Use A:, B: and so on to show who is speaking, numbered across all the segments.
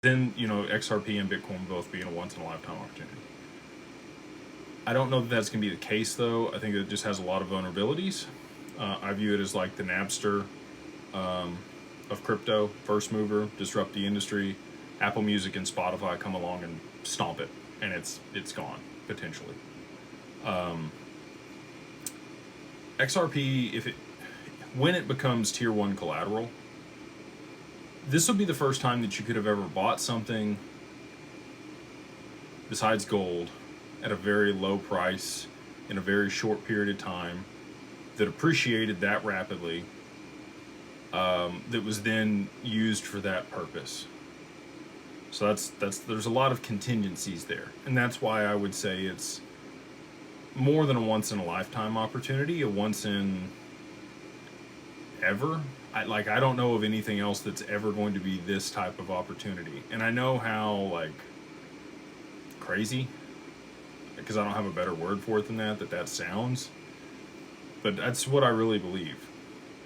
A: then, you know, XRP and Bitcoin both being a once-in-a-lifetime opportunity. I don't know that that's going to be the case, though. I think it just has a lot of vulnerabilities. I view it as like the Napster of crypto, first mover, disrupt the industry. Apple Music and Spotify come along and stomp it, and it's gone, potentially. XRP, when it becomes tier 1 collateral, this will be the first time that you could have ever bought something besides gold at a very low price in a very short period of time that appreciated that rapidly, that was then used for that purpose. So there's a lot of contingencies there, and that's why I would say it's more than a once in a lifetime opportunity, a once in ever. I don't know of anything else that's ever going to be this type of opportunity. And I know how like crazy, because I don't have a better word for it than that sounds, but that's what I really believe.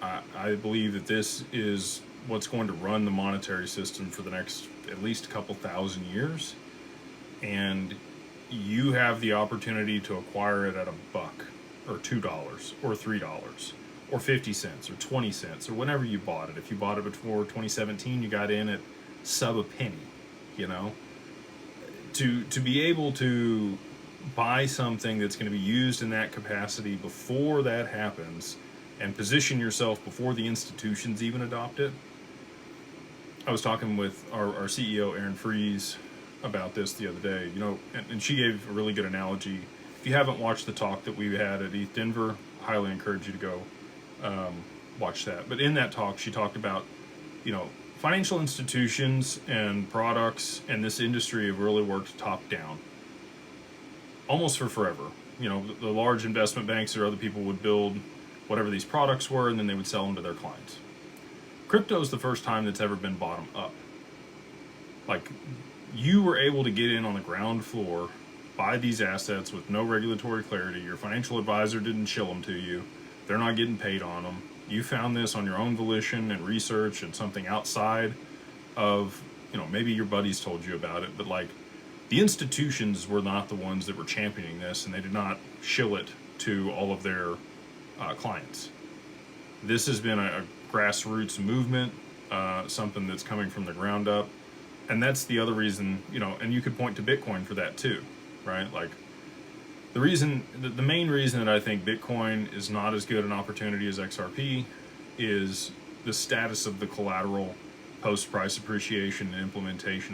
A: I believe that this is what's going to run the monetary system for the next at least a couple thousand years, and you have the opportunity to acquire it at $1 or $2 or $3 or 50 cents or 20 cents or whenever you bought it. If you bought it before 2017, you got in at sub a penny, you know. To be able to buy something that's going to be used in that capacity before that happens and position yourself before the institutions even adopt it. I was talking with our CEO, Aaron Freeze, about this the other day, you know, and she gave a really good analogy. If you haven't watched the talk that we had at ETH Denver, I highly encourage you to go watch that. But in that talk, she talked about, you know, financial institutions and products and this industry have really worked top down almost for forever. You know, the large investment banks or other people would build whatever these products were, and then they would sell them to their clients. Crypto is the first time that's ever been bottom up. Like, you were able to get in on the ground floor, buy these assets with no regulatory clarity. Your financial advisor didn't shill them to you. They're not getting paid on them. You found this on your own volition and research and something outside of, you know, maybe your buddies told you about it, but like, the institutions were not the ones that were championing this, and they did not shill it to all of their clients. This has been a grassroots movement, something that's coming from the ground up. And that's the other reason, you know, and you could point to Bitcoin for that too, right? Like, the main reason that I think Bitcoin is not as good an opportunity as XRP is the status of the collateral post price appreciation and implementation